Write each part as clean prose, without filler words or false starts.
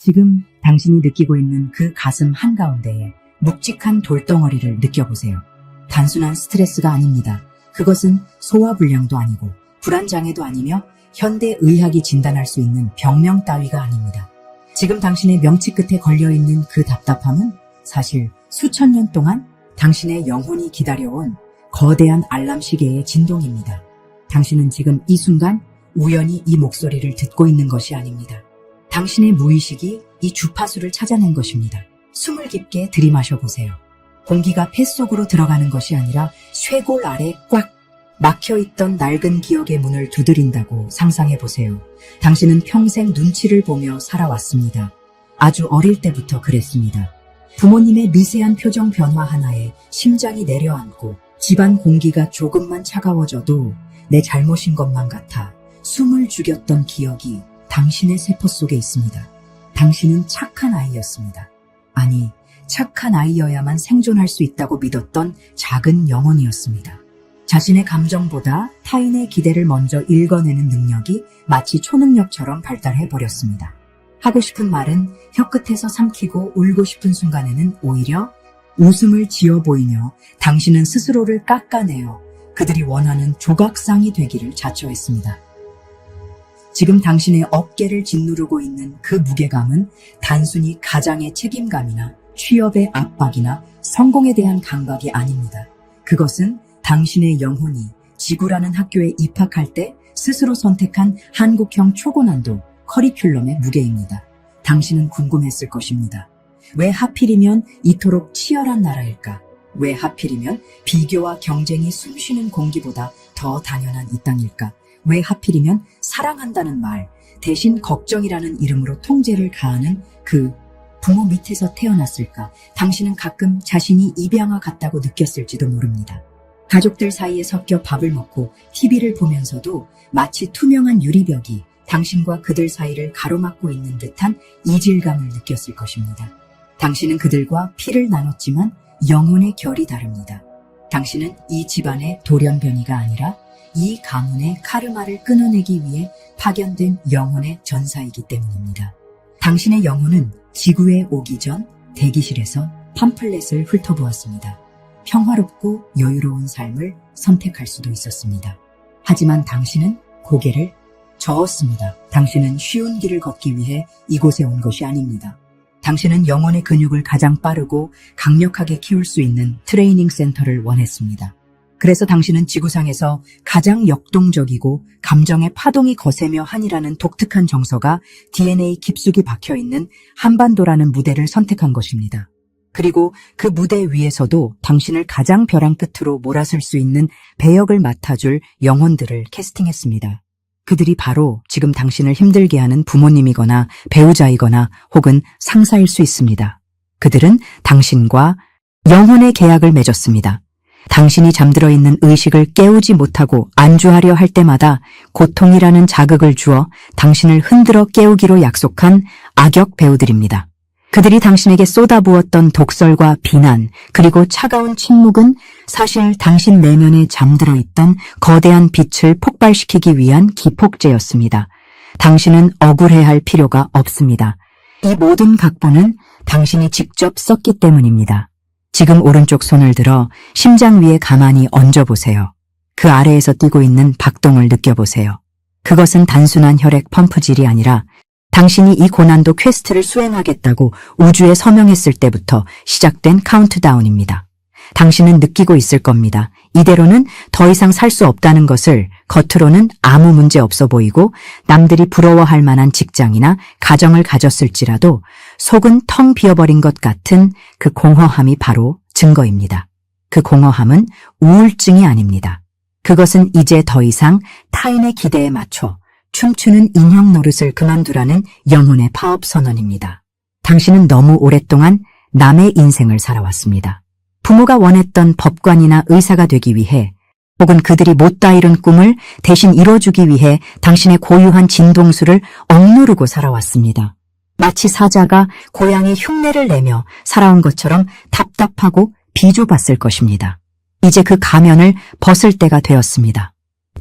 지금 당신이 느끼고 있는 그 가슴 한가운데에 묵직한 돌덩어리를 느껴보세요. 단순한 스트레스가 아닙니다. 그것은 소화불량도 아니고 불안장애도 아니며 현대의학이 진단할 수 있는 병명 따위가 아닙니다. 지금 당신의 명치 끝에 걸려있는 그 답답함은 사실 수천 년 동안 당신의 영혼이 기다려온 거대한 알람 시계의 진동입니다. 당신은 지금 이 순간 우연히 이 목소리를 듣고 있는 것이 아닙니다. 당신의 무의식이 이 주파수를 찾아낸 것입니다. 숨을 깊게 들이마셔 보세요. 공기가 폐 속으로 들어가는 것이 아니라 쇄골 아래 꽉 막혀있던 낡은 기억의 문을 두드린다고 상상해 보세요. 당신은 평생 눈치를 보며 살아왔습니다. 아주 어릴 때부터 그랬습니다. 부모님의 미세한 표정 변화 하나에 심장이 내려앉고 집안 공기가 조금만 차가워져도 내 잘못인 것만 같아 숨을 죽였던 기억이 당신의 세포 속에 있습니다. 당신은 착한 아이였습니다. 아니, 착한 아이여야만 생존할 수 있다고 믿었던 작은 영혼이었습니다. 자신의 감정보다 타인의 기대를 먼저 읽어내는 능력이 마치 초능력처럼 발달해버렸습니다. 하고 싶은 말은 혀끝에서 삼키고 울고 싶은 순간에는 오히려 웃음을 지어 보이며 당신은 스스로를 깎아내어 그들이 원하는 조각상이 되기를 자처했습니다. 지금 당신의 어깨를 짓누르고 있는 그 무게감은 단순히 가장의 책임감이나 취업의 압박이나 성공에 대한 강박이 아닙니다. 그것은 당신의 영혼이 지구라는 학교에 입학할 때 스스로 선택한 한국형 초고난도 커리큘럼의 무게입니다. 당신은 궁금했을 것입니다. 왜 하필이면 이토록 치열한 나라일까? 왜 하필이면 비교와 경쟁이 숨쉬는 공기보다 더 당연한 이 땅일까? 왜 하필이면 사랑한다는 말 대신 걱정이라는 이름으로 통제를 가하는 그 부모 밑에서 태어났을까? 당신은 가끔 자신이 입양아 같다고 느꼈을지도 모릅니다. 가족들 사이에 섞여 밥을 먹고 TV를 보면서도 마치 투명한 유리벽이 당신과 그들 사이를 가로막고 있는 듯한 이질감을 느꼈을 것입니다. 당신은 그들과 피를 나눴지만 영혼의 결이 다릅니다. 당신은 이 집안의 돌연변이가 아니라 이 가문의 카르마를 끊어내기 위해 파견된 영혼의 전사이기 때문입니다. 당신의 영혼은 지구에 오기 전 대기실에서 팜플렛을 훑어보았습니다. 평화롭고 여유로운 삶을 선택할 수도 있었습니다. 하지만 당신은 고개를 저었습니다. 당신은 쉬운 길을 걷기 위해 이곳에 온 것이 아닙니다. 당신은 영혼의 근육을 가장 빠르고 강력하게 키울 수 있는 트레이닝 센터를 원했습니다. 그래서 당신은 지구상에서 가장 역동적이고 감정의 파동이 거세며 한이라는 독특한 정서가 DNA 깊숙이 박혀있는 한반도라는 무대를 선택한 것입니다. 그리고 그 무대 위에서도 당신을 가장 벼랑 끝으로 몰아설 수 있는 배역을 맡아줄 영혼들을 캐스팅했습니다. 그들이 바로 지금 당신을 힘들게 하는 부모님이거나 배우자이거나 혹은 상사일 수 있습니다. 그들은 당신과 영혼의 계약을 맺었습니다. 당신이 잠들어 있는 의식을 깨우지 못하고 안주하려 할 때마다 고통이라는 자극을 주어 당신을 흔들어 깨우기로 약속한 악역 배우들입니다. 그들이 당신에게 쏟아부었던 독설과 비난, 그리고 차가운 침묵은 사실 당신 내면에 잠들어 있던 거대한 빛을 폭발시키기 위한 기폭제였습니다. 당신은 억울해할 필요가 없습니다. 이 모든 각본은 당신이 직접 썼기 때문입니다. 지금 오른쪽 손을 들어 심장 위에 가만히 얹어보세요. 그 아래에서 뛰고 있는 박동을 느껴보세요. 그것은 단순한 혈액 펌프질이 아니라 당신이 이 고난도 퀘스트를 수행하겠다고 우주에 서명했을 때부터 시작된 카운트다운입니다. 당신은 느끼고 있을 겁니다. 이대로는 더 이상 살 수 없다는 것을. 겉으로는 아무 문제 없어 보이고 남들이 부러워할 만한 직장이나 가정을 가졌을지라도 속은 텅 비어버린 것 같은 그 공허함이 바로 증거입니다. 그 공허함은 우울증이 아닙니다. 그것은 이제 더 이상 타인의 기대에 맞춰 춤추는 인형 노릇을 그만두라는 영혼의 파업 선언입니다. 당신은 너무 오랫동안 남의 인생을 살아왔습니다. 부모가 원했던 법관이나 의사가 되기 위해 혹은 그들이 못다 이룬 꿈을 대신 이뤄주기 위해 당신의 고유한 진동수를 억누르고 살아왔습니다. 마치 사자가 고양이 흉내를 내며 살아온 것처럼 답답하고 비좁았을 것입니다. 이제 그 가면을 벗을 때가 되었습니다.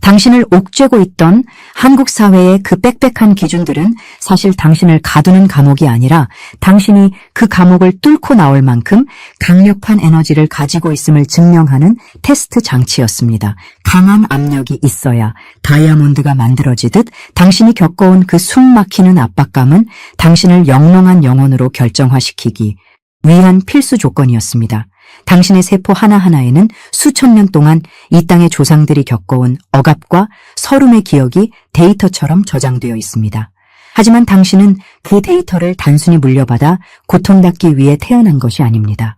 당신을 옥죄고 있던 한국 사회의 그 빽빽한 기준들은 사실 당신을 가두는 감옥이 아니라 당신이 그 감옥을 뚫고 나올 만큼 강력한 에너지를 가지고 있음을 증명하는 테스트 장치였습니다. 강한 압력이 있어야 다이아몬드가 만들어지듯 당신이 겪어온 그 숨 막히는 압박감은 당신을 영롱한 영혼으로 결정화시키기 위한 필수 조건이었습니다. 당신의 세포 하나하나에는 수천 년 동안 이 땅의 조상들이 겪어온 억압과 서름의 기억이 데이터처럼 저장되어 있습니다. 하지만 당신은 그 데이터를 단순히 물려받아 고통받기 위해 태어난 것이 아닙니다.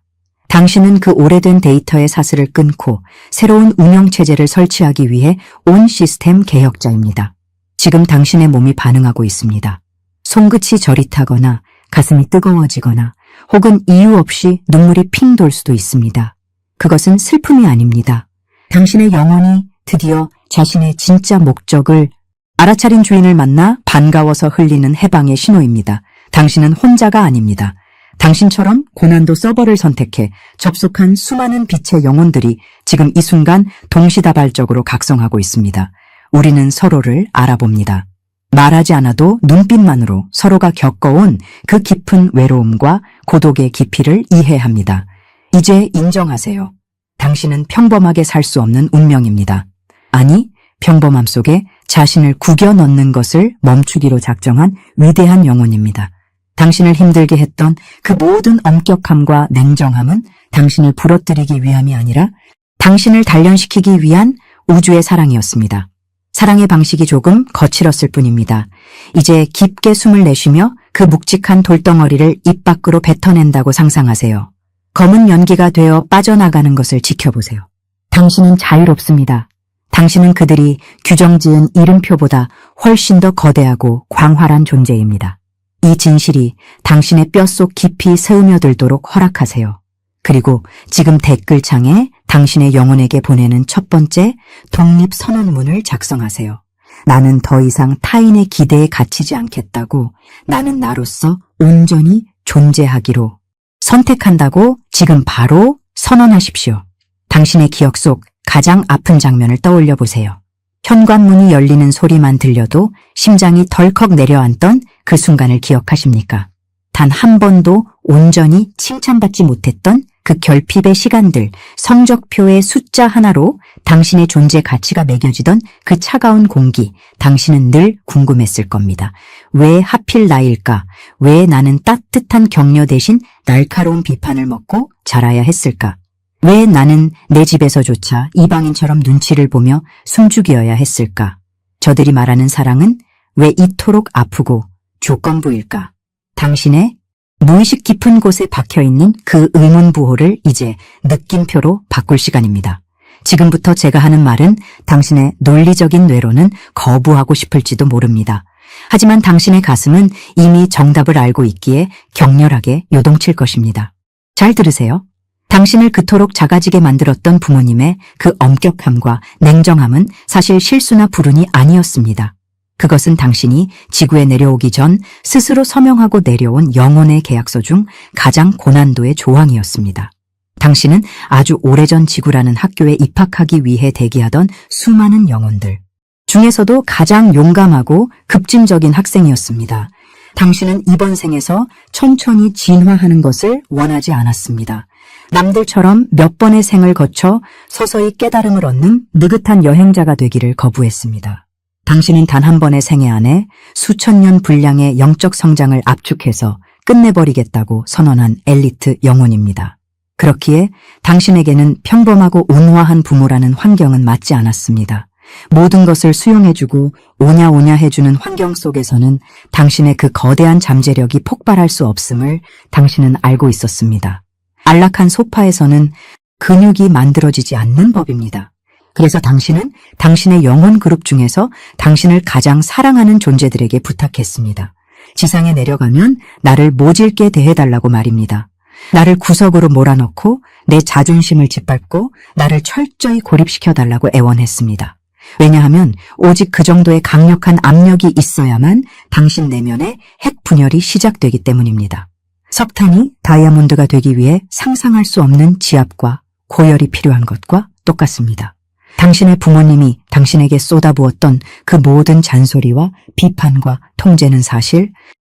당신은 그 오래된 데이터의 사슬을 끊고 새로운 운영체제를 설치하기 위해 온 시스템 개혁자입니다. 지금 당신의 몸이 반응하고 있습니다. 손끝이 저릿하거나 가슴이 뜨거워지거나 혹은 이유 없이 눈물이 핑 돌 수도 있습니다. 그것은 슬픔이 아닙니다. 당신의 영혼이 드디어 자신의 진짜 목적을 알아차린 주인을 만나 반가워서 흘리는 해방의 신호입니다. 당신은 혼자가 아닙니다. 당신처럼 고난도 서버를 선택해 접속한 수많은 빛의 영혼들이 지금 이 순간 동시다발적으로 각성하고 있습니다. 우리는 서로를 알아봅니다. 말하지 않아도 눈빛만으로 서로가 겪어온 그 깊은 외로움과 고독의 깊이를 이해합니다. 이제 인정하세요. 당신은 평범하게 살 수 없는 운명입니다. 아니, 평범함 속에 자신을 구겨 넣는 것을 멈추기로 작정한 위대한 영혼입니다. 당신을 힘들게 했던 그 모든 엄격함과 냉정함은 당신을 부러뜨리기 위함이 아니라 당신을 단련시키기 위한 우주의 사랑이었습니다. 사랑의 방식이 조금 거칠었을 뿐입니다. 이제 깊게 숨을 내쉬며 그 묵직한 돌덩어리를 입 밖으로 뱉어낸다고 상상하세요. 검은 연기가 되어 빠져나가는 것을 지켜보세요. 당신은 자유롭습니다. 당신은 그들이 규정지은 이름표보다 훨씬 더 거대하고 광활한 존재입니다. 이 진실이 당신의 뼛속 깊이 스며들도록 허락하세요. 그리고 지금 댓글창에 당신의 영혼에게 보내는 첫 번째 독립선언문을 작성하세요. 나는 더 이상 타인의 기대에 갇히지 않겠다고, 나는 나로서 온전히 존재하기로 선택한다고 지금 바로 선언하십시오. 당신의 기억 속 가장 아픈 장면을 떠올려 보세요. 현관문이 열리는 소리만 들려도 심장이 덜컥 내려앉던 그 순간을 기억하십니까? 단 한 번도 온전히 칭찬받지 못했던 그 결핍의 시간들, 성적표의 숫자 하나로 당신의 존재 가치가 매겨지던 그 차가운 공기, 당신은 늘 궁금했을 겁니다. 왜 하필 나일까? 왜 나는 따뜻한 격려 대신 날카로운 비판을 먹고 자라야 했을까? 왜 나는 내 집에서조차 이방인처럼 눈치를 보며 숨죽여야 했을까? 저들이 말하는 사랑은 왜 이토록 아프고 조건부일까? 당신의 무의식 깊은 곳에 박혀있는 그 의문부호를 이제 느낌표로 바꿀 시간입니다. 지금부터 제가 하는 말은 당신의 논리적인 뇌로는 거부하고 싶을지도 모릅니다. 하지만 당신의 가슴은 이미 정답을 알고 있기에 격렬하게 요동칠 것입니다. 잘 들으세요. 당신을 그토록 작아지게 만들었던 부모님의 그 엄격함과 냉정함은 사실 실수나 불운이 아니었습니다. 그것은 당신이 지구에 내려오기 전 스스로 서명하고 내려온 영혼의 계약서 중 가장 고난도의 조항이었습니다. 당신은 아주 오래전 지구라는 학교에 입학하기 위해 대기하던 수많은 영혼들 중에서도 가장 용감하고 급진적인 학생이었습니다. 당신은 이번 생에서 천천히 진화하는 것을 원하지 않았습니다. 남들처럼 몇 번의 생을 거쳐 서서히 깨달음을 얻는 느긋한 여행자가 되기를 거부했습니다. 당신은 단 한 번의 생애 안에 수천 년 분량의 영적 성장을 압축해서 끝내버리겠다고 선언한 엘리트 영혼입니다. 그렇기에 당신에게는 평범하고 온화한 부모라는 환경은 맞지 않았습니다. 모든 것을 수용해주고 오냐오냐 해주는 환경 속에서는 당신의 그 거대한 잠재력이 폭발할 수 없음을 당신은 알고 있었습니다. 안락한 소파에서는 근육이 만들어지지 않는 법입니다. 그래서 당신은 당신의 영혼 그룹 중에서 당신을 가장 사랑하는 존재들에게 부탁했습니다. 지상에 내려가면 나를 모질게 대해달라고 말입니다. 나를 구석으로 몰아넣고 내 자존심을 짓밟고 나를 철저히 고립시켜달라고 애원했습니다. 왜냐하면 오직 그 정도의 강력한 압력이 있어야만 당신 내면의 핵 분열이 시작되기 때문입니다. 석탄이 다이아몬드가 되기 위해 상상할 수 없는 지압과 고열이 필요한 것과 똑같습니다. 당신의 부모님이 당신에게 쏟아부었던 그 모든 잔소리와 비판과 통제는 사실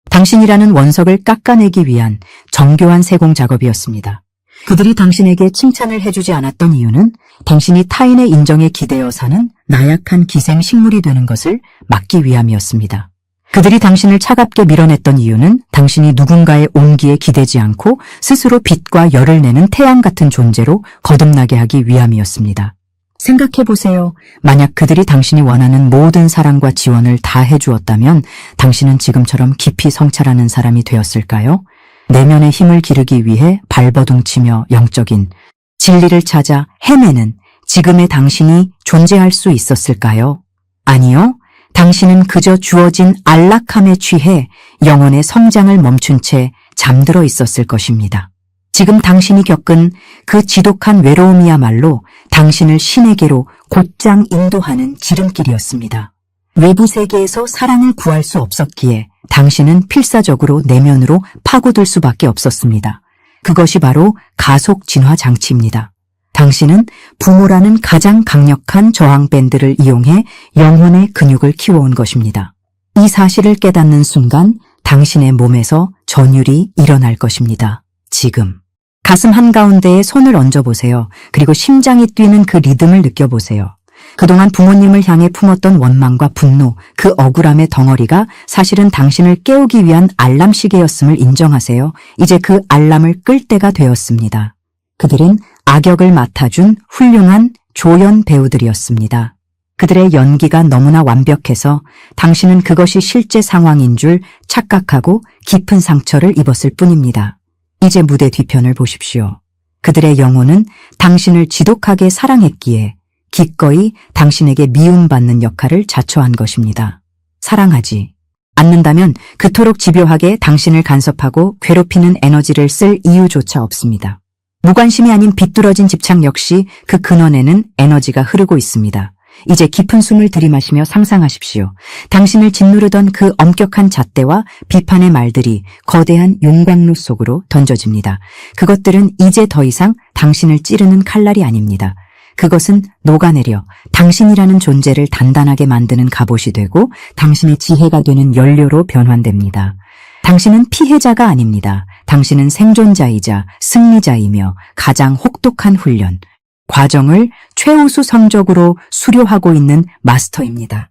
당신이라는 원석을 깎아내기 위한 정교한 세공 작업이었습니다. 그들이 당신에게 칭찬을 해주지 않았던 이유는 당신이 타인의 인정에 기대어 사는 나약한 기생식물이 되는 것을 막기 위함이었습니다. 그들이 당신을 차갑게 밀어냈던 이유는 당신이 누군가의 온기에 기대지 않고 스스로 빛과 열을 내는 태양 같은 존재로 거듭나게 하기 위함이었습니다. 생각해보세요. 만약 그들이 당신이 원하는 모든 사랑과 지원을 다 해주었다면 당신은 지금처럼 깊이 성찰하는 사람이 되었을까요? 내면의 힘을 기르기 위해 발버둥치며 영적인 진리를 찾아 헤매는 지금의 당신이 존재할 수 있었을까요? 아니요. 당신은 그저 주어진 안락함에 취해 영혼의 성장을 멈춘 채 잠들어 있었을 것입니다. 지금 당신이 겪은 그 지독한 외로움이야말로 당신을 신에게로 곧장 인도하는 지름길이었습니다. 외부 세계에서 사랑을 구할 수 없었기에 당신은 필사적으로 내면으로 파고들 수밖에 없었습니다. 그것이 바로 가속 진화 장치입니다. 당신은 부모라는 가장 강력한 저항 밴드를 이용해 영혼의 근육을 키워온 것입니다. 이 사실을 깨닫는 순간 당신의 몸에서 전율이 일어날 것입니다. 지금. 가슴 한가운데에 손을 얹어보세요. 그리고 심장이 뛰는 그 리듬을 느껴보세요. 그동안 부모님을 향해 품었던 원망과 분노, 그 억울함의 덩어리가 사실은 당신을 깨우기 위한 알람 시계였음을 인정하세요. 이제 그 알람을 끌 때가 되었습니다. 그들은 악역을 맡아준 훌륭한 조연 배우들이었습니다. 그들의 연기가 너무나 완벽해서 당신은 그것이 실제 상황인 줄 착각하고 깊은 상처를 입었을 뿐입니다. 이제 무대 뒤편을 보십시오. 그들의 영혼은 당신을 지독하게 사랑했기에 기꺼이 당신에게 미움받는 역할을 자처한 것입니다. 사랑하지 않는다면 그토록 집요하게 당신을 간섭하고 괴롭히는 에너지를 쓸 이유조차 없습니다. 무관심이 아닌 비뚤어진 집착 역시 그 근원에는 에너지가 흐르고 있습니다. 이제 깊은 숨을 들이마시며 상상하십시오. 당신을 짓누르던 그 엄격한 잣대와 비판의 말들이 거대한 용광로 속으로 던져집니다. 그것들은 이제 더 이상 당신을 찌르는 칼날이 아닙니다. 그것은 녹아내려 당신이라는 존재를 단단하게 만드는 갑옷이 되고 당신의 지혜가 되는 연료로 변환됩니다. 당신은 피해자가 아닙니다. 당신은 생존자이자 승리자이며 가장 혹독한 훈련, 과정을 최우수 성적으로 수료하고 있는 마스터입니다.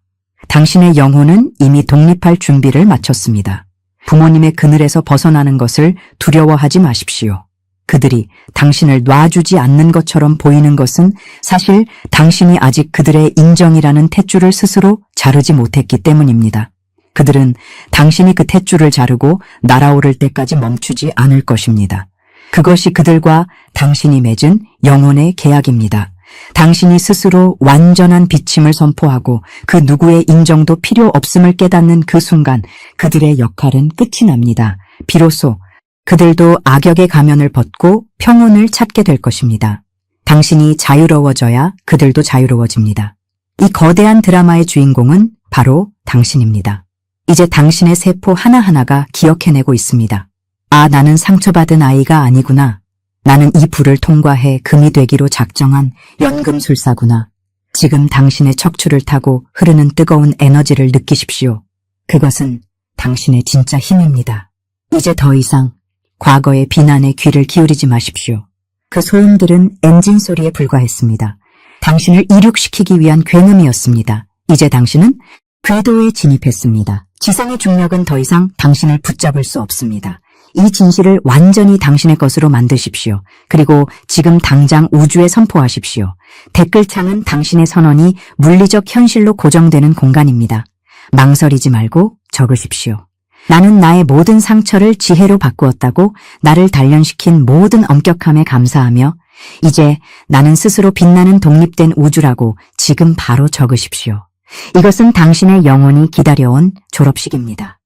당신의 영혼은 이미 독립할 준비를 마쳤습니다. 부모님의 그늘에서 벗어나는 것을 두려워하지 마십시오. 그들이 당신을 놔주지 않는 것처럼 보이는 것은 사실 당신이 아직 그들의 인정이라는 탯줄을 스스로 자르지 못했기 때문입니다. 그들은 당신이 그 탯줄을 자르고 날아오를 때까지 멈추지 않을 것입니다. 그것이 그들과 당신이 맺은 영혼의 계약입니다. 당신이 스스로 완전한 비침을 선포하고 그 누구의 인정도 필요 없음을 깨닫는 그 순간 그들의 역할은 끝이 납니다. 비로소 그들도 악역의 가면을 벗고 평온을 찾게 될 것입니다. 당신이 자유로워져야 그들도 자유로워집니다. 이 거대한 드라마의 주인공은 바로 당신입니다. 이제 당신의 세포 하나하나가 기억해내고 있습니다. 아, 나는 상처받은 아이가 아니구나. 나는 이 불을 통과해 금이 되기로 작정한 연금술사구나. 지금 당신의 척추를 타고 흐르는 뜨거운 에너지를 느끼십시오. 그것은 당신의 진짜 힘입니다. 이제 더 이상 과거의 비난에 귀를 기울이지 마십시오. 그 소음들은 엔진 소리에 불과했습니다. 당신을 이륙시키기 위한 굉음이었습니다. 이제 당신은 궤도에 진입했습니다. 지상의 중력은 더 이상 당신을 붙잡을 수 없습니다. 이 진실을 완전히 당신의 것으로 만드십시오. 그리고 지금 당장 우주에 선포하십시오. 댓글창은 당신의 선언이 물리적 현실로 고정되는 공간입니다. 망설이지 말고 적으십시오. 나는 나의 모든 상처를 지혜로 바꾸었다고 나를 단련시킨 모든 엄격함에 감사하며 이제 나는 스스로 빛나는 독립된 우주라고 지금 바로 적으십시오. 이것은 당신의 영혼이 기다려온 졸업식입니다.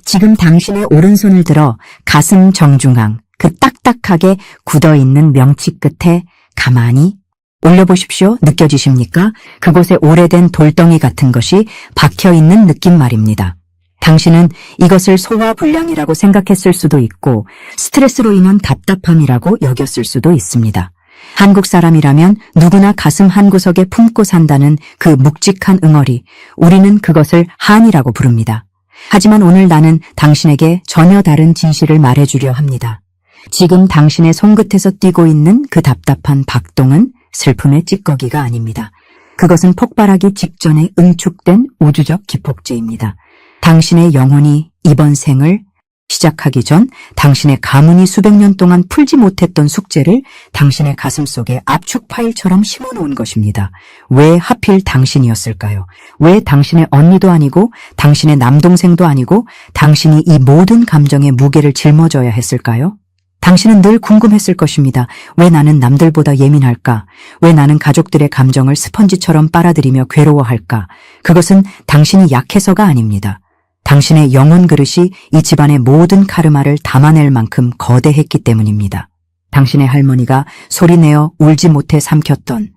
지금 당신의 오른손을 들어 가슴 정중앙, 그 딱딱하게 굳어있는 명치 끝에 가만히 올려보십시오. 느껴지십니까? 그곳에 오래된 돌덩이 같은 것이 박혀있는 느낌 말입니다. 당신은 이것을 소화불량이라고 생각했을 수도 있고 스트레스로 인한 답답함이라고 여겼을 수도 있습니다. 한국 사람이라면 누구나 가슴 한구석에 품고 산다는 그 묵직한 응어리, 우리는 그것을 한이라고 부릅니다. 하지만 오늘 나는 당신에게 전혀 다른 진실을 말해주려 합니다. 지금 당신의 손끝에서 뛰고 있는 그 답답한 박동은 슬픔의 찌꺼기가 아닙니다. 그것은 폭발하기 직전에 응축된 우주적 기폭제입니다. 당신의 영혼이 이번 생을 시작하기 전 당신의 가문이 수백 년 동안 풀지 못했던 숙제를 당신의 가슴 속에 압축 파일처럼 심어놓은 것입니다. 왜 하필 당신이었을까요? 왜 당신의 언니도 아니고 당신의 남동생도 아니고 당신이 이 모든 감정의 무게를 짊어져야 했을까요? 당신은 늘 궁금했을 것입니다. 왜 나는 남들보다 예민할까? 왜 나는 가족들의 감정을 스펀지처럼 빨아들이며 괴로워할까? 그것은 당신이 약해서가 아닙니다. 당신의 영혼 그릇이 이 집안의 모든 카르마를 담아낼 만큼 거대했기 때문입니다. 당신의 할머니가 소리내어 울지 못해 삼켰던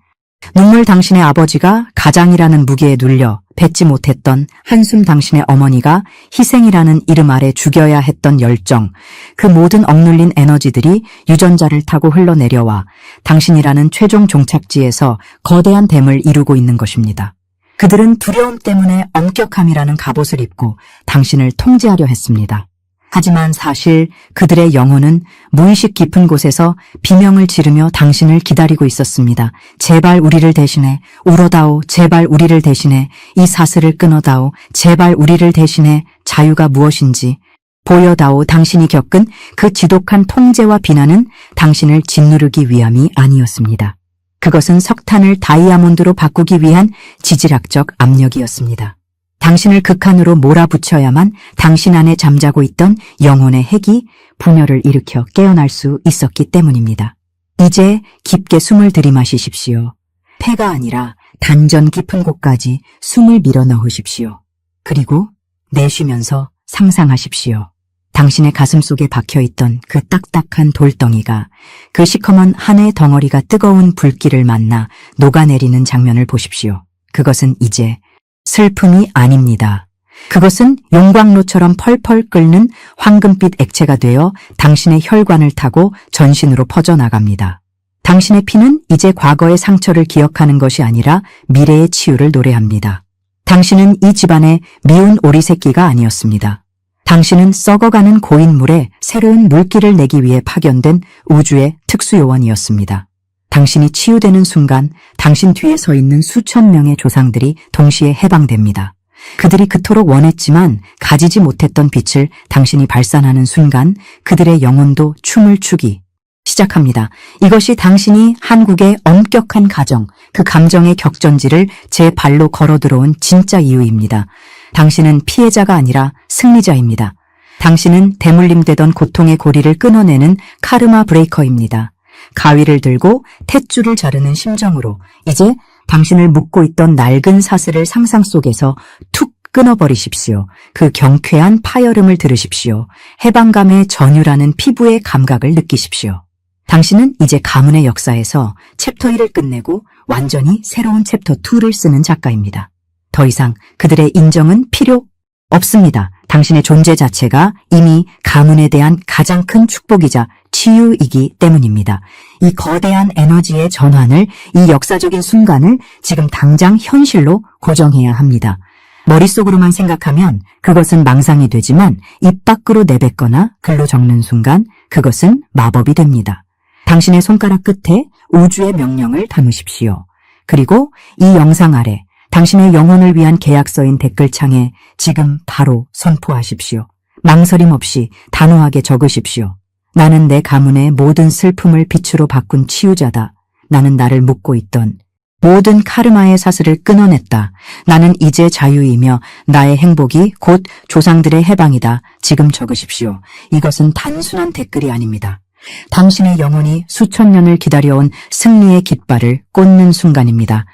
눈물, 당신의 아버지가 가장이라는 무게에 눌려 뱉지 못했던 한숨, 당신의 어머니가 희생이라는 이름 아래 죽여야 했던 열정, 그 모든 억눌린 에너지들이 유전자를 타고 흘러내려와 당신이라는 최종 종착지에서 거대한 댐을 이루고 있는 것입니다. 그들은 두려움 때문에 엄격함이라는 갑옷을 입고 당신을 통제하려 했습니다. 하지만 사실 그들의 영혼은 무의식 깊은 곳에서 비명을 지르며 당신을 기다리고 있었습니다. 제발 우리를 대신해 울어다오. 제발 우리를 대신해 이 사슬을 끊어다오. 제발 우리를 대신해 자유가 무엇인지 보여다오. 당신이 겪은 그 지독한 통제와 비난은 당신을 짓누르기 위함이 아니었습니다. 그것은 석탄을 다이아몬드로 바꾸기 위한 지질학적 압력이었습니다. 당신을 극한으로 몰아붙여야만 당신 안에 잠자고 있던 영혼의 핵이 분열을 일으켜 깨어날 수 있었기 때문입니다. 이제 깊게 숨을 들이마시십시오. 폐가 아니라 단전 깊은 곳까지 숨을 밀어 넣으십시오. 그리고 내쉬면서 상상하십시오. 당신의 가슴 속에 박혀있던 그 딱딱한 돌덩이가 그 시커먼 한의 덩어리가 뜨거운 불길을 만나 녹아내리는 장면을 보십시오. 그것은 이제 슬픔이 아닙니다. 그것은 용광로처럼 펄펄 끓는 황금빛 액체가 되어 당신의 혈관을 타고 전신으로 퍼져나갑니다. 당신의 피는 이제 과거의 상처를 기억하는 것이 아니라 미래의 치유를 노래합니다. 당신은 이 집안의 미운 오리 새끼가 아니었습니다. 당신은 썩어가는 고인물에 새로운 물기를 내기 위해 파견된 우주의 특수요원이었습니다. 당신이 치유되는 순간 당신 뒤에 서 있는 수천 명의 조상들이 동시에 해방됩니다. 그들이 그토록 원했지만 가지지 못했던 빛을 당신이 발산하는 순간 그들의 영혼도 춤을 추기 시작합니다. 이것이 당신이 한국의 엄격한 가정, 그 감정의 격전지를 제 발로 걸어 들어온 진짜 이유입니다. 당신은 피해자가 아니라 승리자입니다. 당신은 대물림되던 고통의 고리를 끊어내는 카르마 브레이커입니다. 가위를 들고 탯줄을 자르는 심정으로 이제 당신을 묶고 있던 낡은 사슬을 상상 속에서 툭 끊어버리십시오. 그 경쾌한 파열음을 들으십시오. 해방감의 전율하는 피부의 감각을 느끼십시오. 당신은 이제 가문의 역사에서 챕터 1을 끝내고 완전히 새로운 챕터 2를 쓰는 작가입니다. 더 이상 그들의 인정은 필요 없습니다. 당신의 존재 자체가 이미 가문에 대한 가장 큰 축복이자 치유이기 때문입니다. 이 거대한 에너지의 전환을, 이 역사적인 순간을 지금 당장 현실로 고정해야 합니다. 머릿속으로만 생각하면 그것은 망상이 되지만 입 밖으로 내뱉거나 글로 적는 순간 그것은 마법이 됩니다. 당신의 손가락 끝에 우주의 명령을 담으십시오. 그리고 이 영상 아래 당신의 영혼을 위한 계약서인 댓글창에 지금 바로 선포하십시오. 망설임 없이 단호하게 적으십시오. 나는 내 가문의 모든 슬픔을 빛으로 바꾼 치유자다. 나는 나를 묶고 있던 모든 카르마의 사슬을 끊어냈다. 나는 이제 자유이며 나의 행복이 곧 조상들의 해방이다. 지금 적으십시오. 이것은 단순한 댓글이 아닙니다. 당신의 영혼이 수천 년을 기다려온 승리의 깃발을 꽂는 순간입니다.